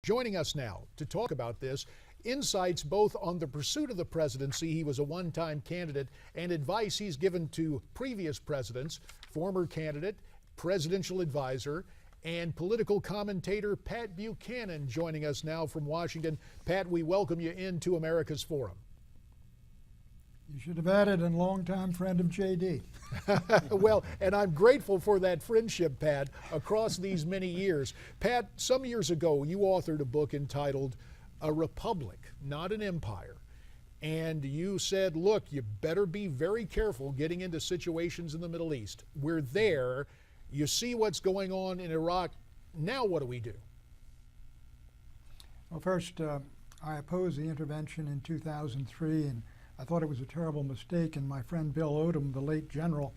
Joining us now to talk about this, insights both on the pursuit of the presidency, he was a one-time candidate, and advice he's given to previous presidents, former candidate, presidential advisor, and political commentator Pat Buchanan joining us now from Washington. Pat, we welcome you into America's Forum. You should have added a longtime friend of J.D. Well, and I'm grateful for that friendship, Pat, across these many years. Pat, some years ago, you authored a book entitled A Republic, Not an Empire. And you said, look, you better be very careful getting into situations in the Middle East. We're there. You see what's going on in Iraq. Now what do we do? Well, first, I opposed the intervention in 2003, and I thought it was a terrible mistake, and my friend Bill Odom, the late general,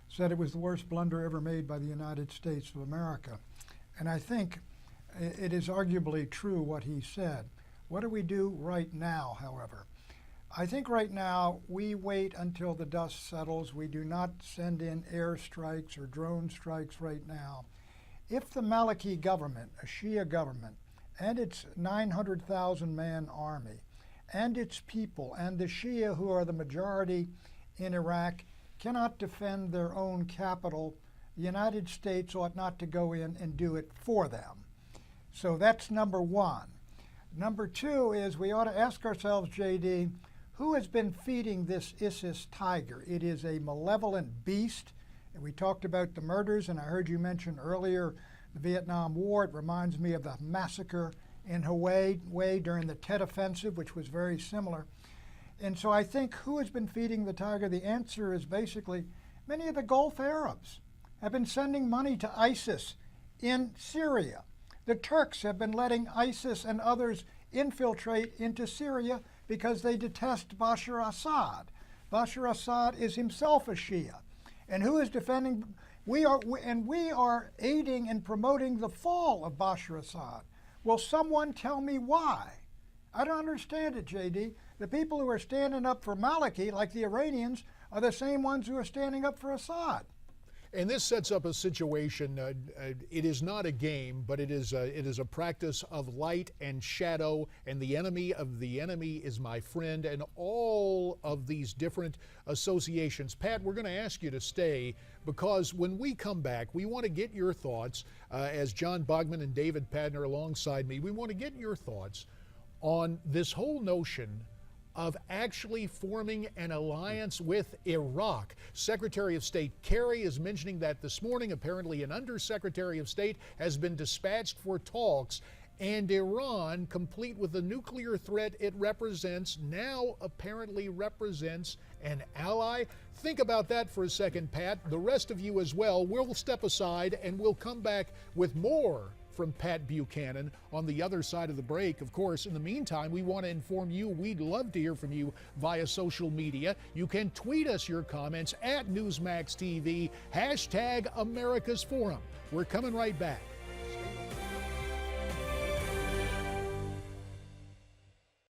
said it was the worst blunder ever made by the United States of America. And I think it is arguably true what he said. What do we do right now, however? I think right now we wait until the dust settles. We do not send in air strikes or drone strikes right now. If the Maliki government, a Shia government, and its 900,000-man army, and its people, and the Shia who are the majority in Iraq, cannot defend their own capital, the United States ought not to go in and do it for them. So that's number one. Number two is we ought to ask ourselves, J.D., who has been feeding this ISIS tiger? It is a malevolent beast. And we talked about the murders, and I heard you mention earlier the Vietnam War. It reminds me of the massacre in Hawaii during the Tet Offensive, which was very similar. And so I think who has been feeding the tiger? The answer is basically many of the Gulf Arabs have been sending money to ISIS in Syria. The Turks have been letting ISIS and others infiltrate into Syria because they detest Bashar Assad. Bashar Assad is himself a Shia. And who is defending? We are aiding and promoting the fall of Bashar Assad. Will someone tell me why? I don't understand it, J.D. The people who are standing up for Maliki, like the Iranians, are the same ones who are standing up for Assad. And this sets up a situation, it is not a game, but it is a practice of light and shadow, and the enemy of the enemy is my friend, and all of these different associations. Pat, we're going to ask you to stay, because when we come back, we want to get your thoughts, as John Bogman and David Padden are alongside me, we want to get your thoughts on this whole notion of actually forming an alliance with Iraq. Secretary of State Kerry is mentioning that this morning. Apparently an Undersecretary of State has been dispatched for talks, and Iran, complete with the nuclear threat it represents, now apparently represents an ally. Think about that for a second, Pat. The rest of you as well. We'll step aside and we'll come back with more from Pat Buchanan on the other side of the break. Of course, in the meantime, we want to inform you, we'd love to hear from you via social media. You can tweet us your comments at Newsmax TV, #America's Forum. We're coming right back.